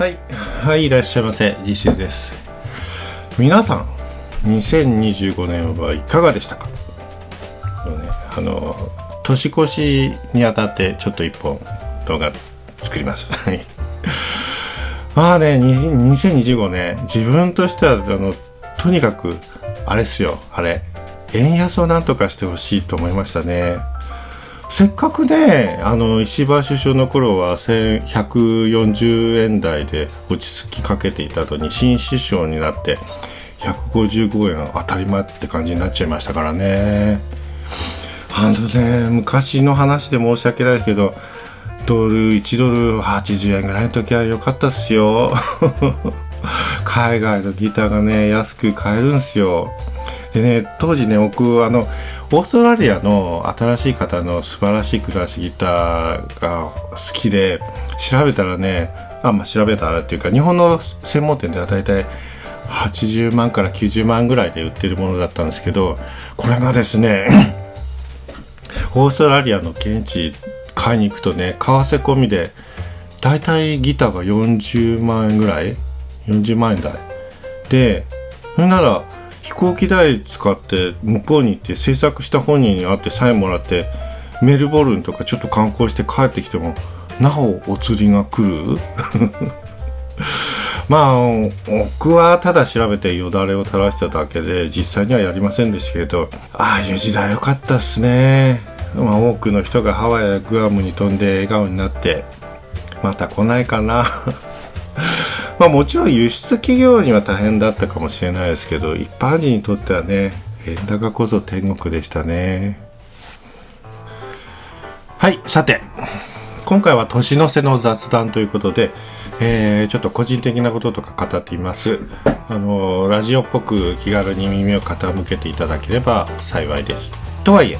はい、はい、いらっしゃいませ。実習です。皆さん、2025年はいかがでしたか？年越しにあたってちょっと一本動画作ります。まあね、2025年、自分としてはとにかくあれっすよ、円安をなんとかしてほしいと思いましたね。せっかくね、石破首相の頃は1140円台で落ち着きかけていたのに、新首相になって155円当たり前って感じになっちゃいましたからね。昔の話で申し訳ないですけど、1ドル80円ぐらいの時は良かったっすよ。海外のギターがね、安く買えるんすよ。でね、当時ね、僕オーストラリアの新しい方の素晴らしいクラシックギターが好きで調べたらね、調べたらっていうか、日本の専門店ではだいたい80万から90万ぐらいで売ってるものだったんですけど、これがですねオーストラリアの現地買いに行くとね、為替込みでだいたいギターが40万円ぐらい、40万円台で、それなら飛行機代使って向こうに行って制作した本人に会ってサインもらってメルボルンとかちょっと観光して帰ってきてもなおお釣りが来る。僕はただ調べてよだれを垂らしただけで実際にはやりませんでしたけど、ああいう時代良かったっすね。多くの人がハワイやグアムに飛んで笑顔になってまた来ないかな。もちろん輸出企業には大変だったかもしれないですけど、一般人にとってはね、円高こそ天国でしたね。はい、さて今回は年の瀬の雑談ということで、ちょっと個人的なこととか語っています。ラジオっぽく気軽に耳を傾けていただければ幸いです。とはいえ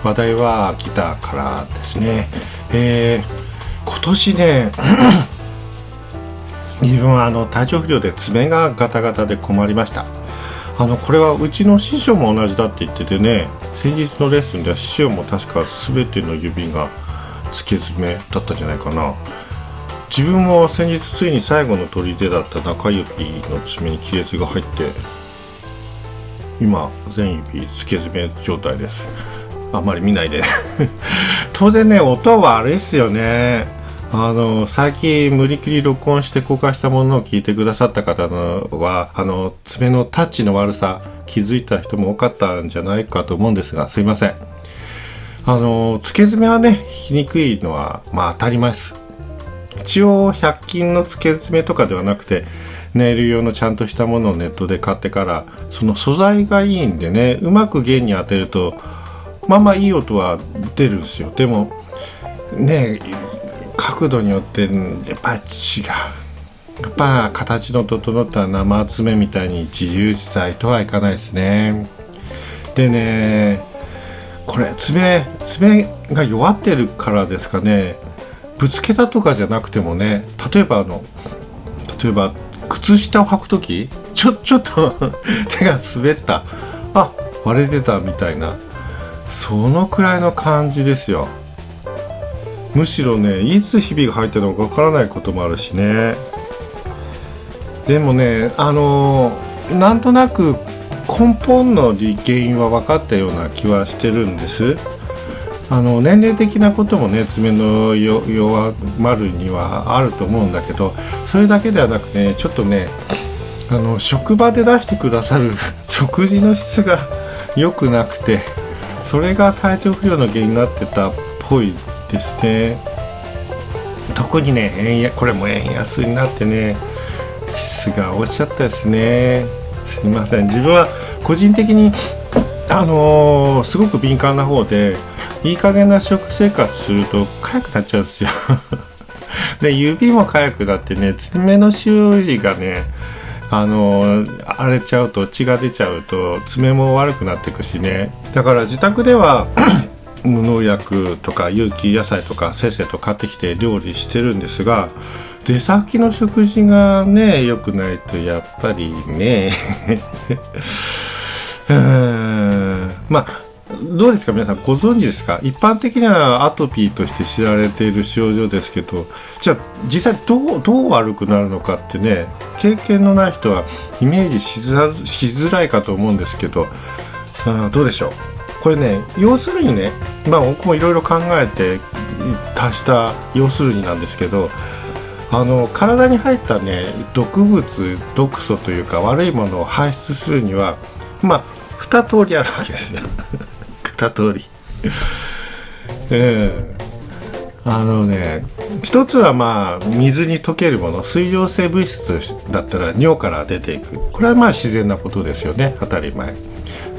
話題はギターからですね。今年ね自分は体調不良で爪がガタガタで困りました。これはうちの師匠も同じだって言っててね、先日のレッスンでは師匠も確か全ての指が付け爪だったんじゃないかな。自分も先日ついに最後の砦だった中指の爪に亀裂が入って、今全指付け爪状態です。あんまり見ないで。当然ね、音は悪いっすよね。最近無理くり録音して公開したものを聞いてくださった方は爪のタッチの悪さ気づいた人も多かったんじゃないかと思うんですが、すいません。付け爪はね、引きにくいのは当たり前です。一応100均の付け爪とかではなくてネイル用のちゃんとしたものをネットで買ってから、その素材がいいんでね、うまく弦に当てるといい音は出るんですよ。でもね、角度によってやっぱり違う。やっぱ形の整った生爪みたいに自由自在とはいかないですね。でね、これ爪が弱ってるからですかね。ぶつけたとかじゃなくてもね、例えば靴下を履くときちょっと手が滑った、割れてたみたいな、そのくらいの感じですよ。むしろね、いつひびが入ってるのかわからないこともあるしね。でもね、なんとなく根本の原因は分かったような気はしてるんです。年齢的なこともね、爪の弱まるにはあると思うんだけど、それだけではなくね、ちょっとね、職場で出してくださる食事の質が良くなくて、それが体調不良の原因になってたっぽいですね。特にね、これも円安になってね、質が落ちちゃったですね。すいません。自分は個人的にすごく敏感な方で、いい加減な食生活すると痒くなっちゃうんですよ。で、指も痒くなってね、爪の周囲がね、荒れちゃうと、血が出ちゃうと爪も悪くなっていくしね。だから自宅では無農薬とか有機野菜とかせっせと買ってきて料理してるんですが、出先の食事がね良くないとやっぱりねどうですか皆さん、ご存知ですか？一般的にはアトピーとして知られている症状ですけど、じゃあ実際どう悪くなるのかってね、経験のない人はイメージしづらいかと思うんですけど、どうでしょう。これね、要するにね、僕もいろいろ考えて足した要するになんですけど、体に入ったね毒物毒素というか悪いものを排出するには2通りあるわけですよ2通り一つは水に溶けるもの、水溶性物質だったら尿から出ていく、これは自然なことですよね、当たり前。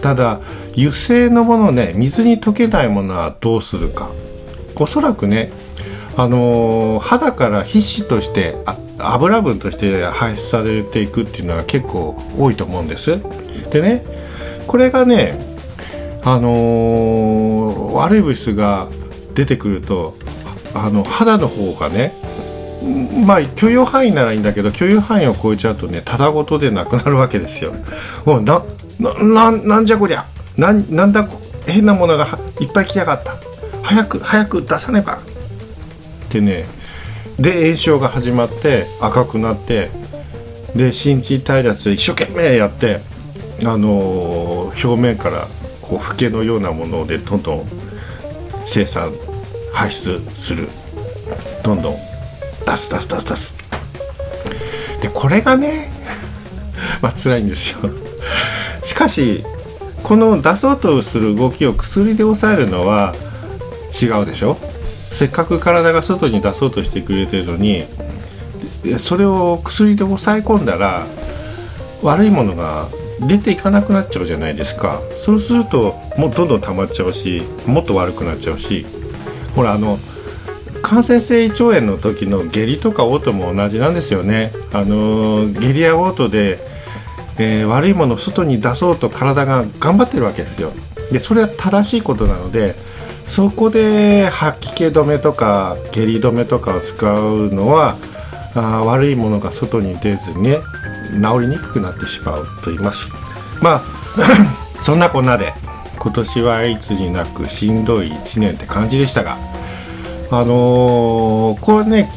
ただ油性のものね、水に溶けないものはどうするか。おそらくね、肌から皮脂として油分として排出されていくっていうのは結構多いと思うんです。でね、これがね、悪い物質が出てくると肌の方がね、許容範囲ならいいんだけど、許容範囲を超えちゃうとね、ただごとでなくなるわけですよ。なんじゃこりゃ、なんだ変なものがいっぱい来やがった、早く出さねばってね、で炎症が始まって赤くなって、で新陳代謝で一生懸命やって、表面からこうフケのようなものでどんどん生産排出する、どんどん出す。でこれがね辛いんですよ。しかしこの出そうとする動きを薬で抑えるのは違うでしょ。せっかく体が外に出そうとしてくれてるのに、それを薬で抑え込んだら悪いものが出ていかなくなっちゃうじゃないですか。そうするともうどんどん溜まっちゃうし、もっと悪くなっちゃうし、ほら感染性胃腸炎の時の下痢とか嘔吐も同じなんですよね。下痢や嘔吐で、悪いものを外に出そうと体が頑張ってるわけですよ。でそれは正しいことなので、そこで吐き気止めとか下痢止めとかを使うのは悪いものが外に出ずにね、治りにくくなってしまうと言います。そんなこんなで今年はいつになくしんどい1年って感じでしたが、これね、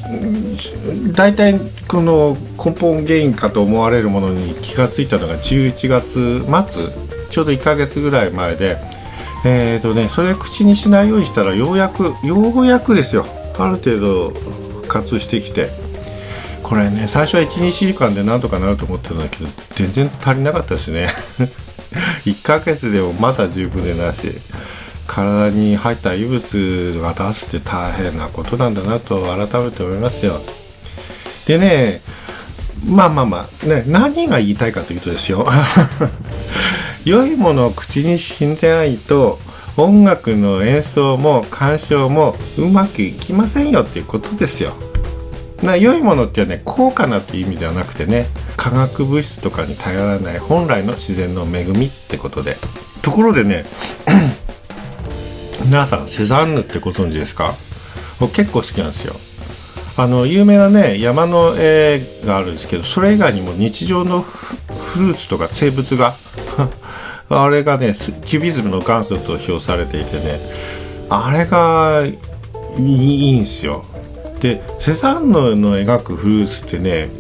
大体この根本原因かと思われるものに気がついたのが11月末、ちょうど1ヶ月ぐらい前で、それ口にしないようにしたらようやくですよ、ある程度活してきて、これね、最初は 1,2 週間でなんとかなると思ってたんだけど、全然足りなかったですね1ヶ月でもまだ十分でなし、体に入った異物が出すって大変なことなんだなと改めて思いますよ。でね、ね、何が言いたいかというとですよ良いものを口にしないと音楽の演奏も鑑賞もうまくいきませんよっていうことですよ。良いものってね、高価なっていう意味ではなくてね、化学物質とかに頼らない本来の自然の恵みってことで。ところでね皆さんセザンヌってご存知ですか？僕結構好きなんですよ。有名なね山の絵があるんですけど、それ以外にも日常のフルーツとか生物があれがねキュビズムの元祖と評されていてね、あれがいいんですよ。でセザンヌの描くフルーツってね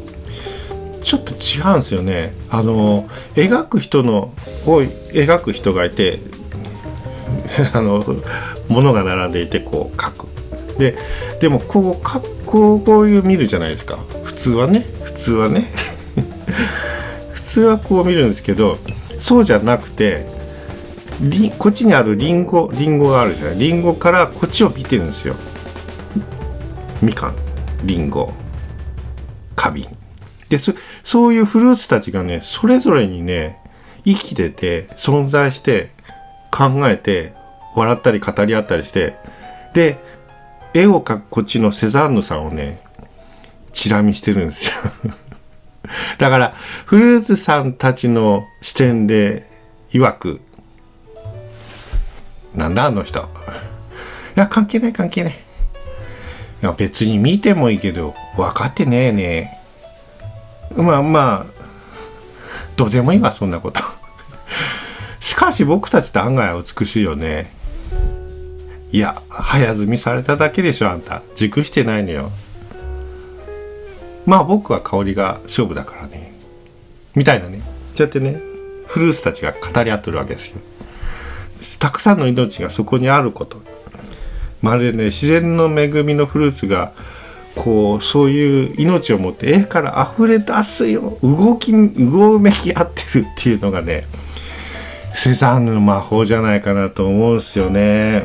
ちょっと違うんですよね。描く人がいて物が並んでいてこう描く。でもこういう見るじゃないですか。普通はね普通はこう見るんですけど、そうじゃなくてこっちにあるリンゴがあるじゃない。リンゴからこっちを見てるんですよ。みかん、リンゴ、花瓶で、そういうフルーツたちがねそれぞれにね生きてて存在して考えて笑ったり語り合ったりして、で絵を描くこっちのセザンヌさんをねチラ見してるんですよだからフルーツさんたちの視点で曰く、なんだあの人、いや関係ない、いや別に見てもいいけど分かってねえね、どうでもいいわそんなことしかし僕たちって案外美しいよね。いや、早摘みされただけでしょ、あんた。熟してないのよ。まあ僕は香りが勝負だからね。みたいなね。そうやってね、フルーツたちが語り合ってるわけですよ。たくさんの命がそこにあること。まるでね、自然の恵みのフルーツが、こう、そういう命を持って絵から溢れ出すよ。うめき合ってるっていうのがね、セザンヌの魔法じゃないかなと思うんですよね。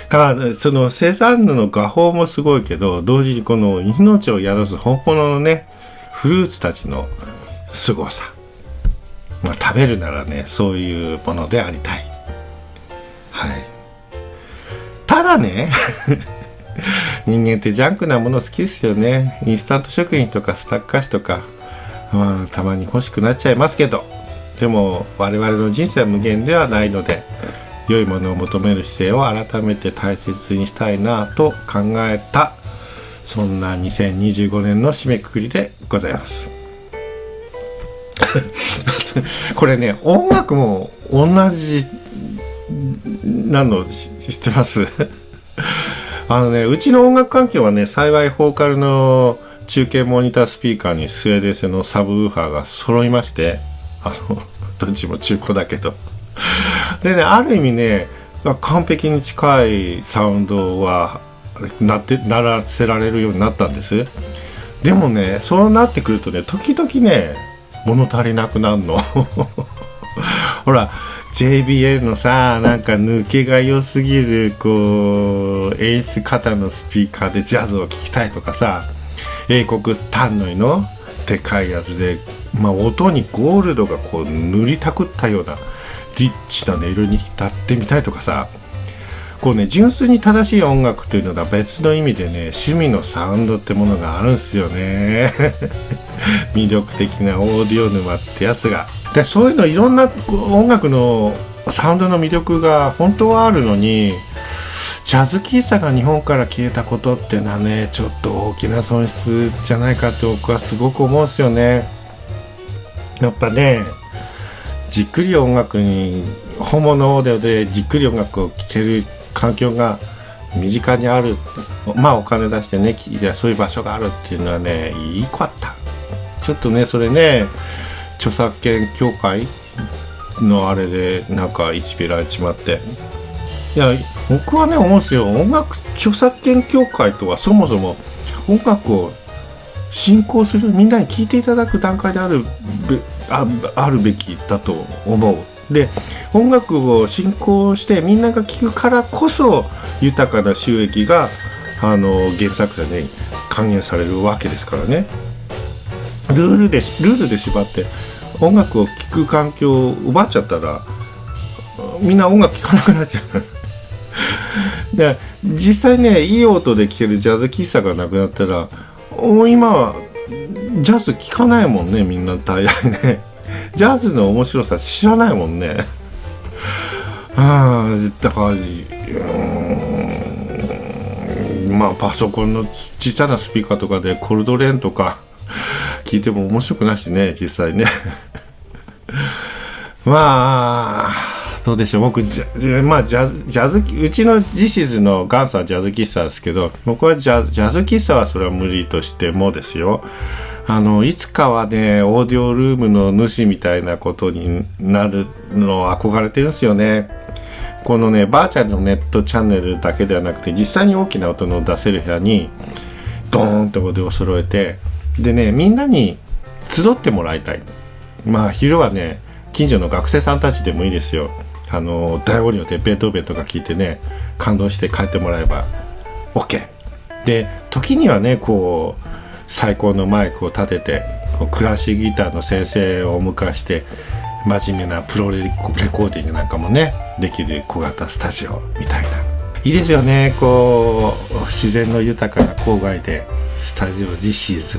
だからそのセザンヌの画法もすごいけど、同時にこの命を宿す本物のね、フルーツたちの凄さ。まあ食べるならね、そういうものでありたい。はい。ただね、人間ってジャンクなもの好きですよね。インスタント食品とかスタック菓子とか、まあ、たまに欲しくなっちゃいますけど、でも我々の人生は無限ではないので、良いものを求める姿勢を改めて大切にしたいなと考えた、そんな2025年の締めくくりでございますこれね、音楽も同じなの知ってますうちの音楽環境はね、幸いフォーカルの中継モニタースピーカーにスウェーデン製のサブウーファーが揃いまして、どっちも中古だけどでね、ある意味ね、完璧に近いサウンドは鳴らせられるようになったんです。でもね、そうなってくるとね、時々ね、物足りなくなるのほら JBL のさ、なんか抜けが良すぎるこう演出型のスピーカーでジャズを聴きたいとかさ、英国単ののでかいやつで、まあ、音にゴールドがこう塗りたくったようなリッチな音色に浸ってみたいとかさ、こうね、純粋に正しい音楽というのが別の意味でね、趣味のサウンドってものがあるんですよね魅力的なオーディオ沼ってやつが。で、そういうのいろんな音楽のサウンドの魅力が本当はあるのに、ジャズ喫茶が日本から消えたことってのはね、ちょっと大きな損失じゃないかと僕はすごく思うんですよね。やっぱね、じっくり音楽に、本物オーディオでじっくり音楽を聴ける環境が身近にある、まあお金出してね、そういう場所があるっていうのはね、いい子あった。ちょっとね、それね、著作権協会のあれでなんか一ビラちまって、いや、僕はね、思うんですよ。音楽著作権協会とはそもそも音楽を進行する、みんなに聴いていただく段階であるべきだと思う。で、音楽を進行してみんなが聴くからこそ豊かな収益が原作者に還元されるわけですからね。ルールで縛って音楽を聴く環境を奪っちゃったら、みんな音楽聴かなくなっちゃうで、実際ね、いい音で聴けるジャズ喫茶がなくなったら、今ジャズ聴かないもんね、みんな大概ねジャズの面白さ知らないもんねだからまあパソコンの小さなスピーカーとかでコルドレーンとか聞いても面白くないしね、実際ねまあどうでしょう。僕まあジャズうちの実質の元祖はジャズ喫茶ですけど、僕はジャズ喫茶はそれは無理としてもですよ、いつかはね、オーディオルームの主みたいなことになるのを憧れてるんですよね。このね、バーチャルのネットチャンネルだけではなくて、実際に大きな音の出せる部屋にドーンとオーディオを揃えて、でね、みんなに集ってもらいたい。まあ昼はね、近所の学生さんたちでもいいですよ。大音量でベートーベンとか聞いてね、感動して帰ってもらえば OK で、時にはね、こう最高のマイクを立てて、クラシックギターの先生をお迎えして真面目なプロレコーディングなんかもねできる小型スタジオみたいな、いいですよね。こう自然の豊かな郊外でスタジオ実施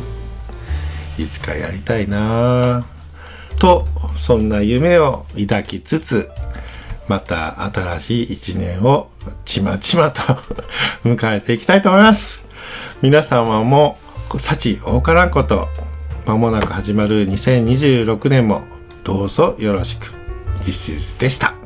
いつかやりたいなと、そんな夢を抱きつつ、また新しい一年をちまちまと迎えていきたいと思います。皆様も幸多からんこと、間もなく始まる2026年もどうぞよろしく。This is でした。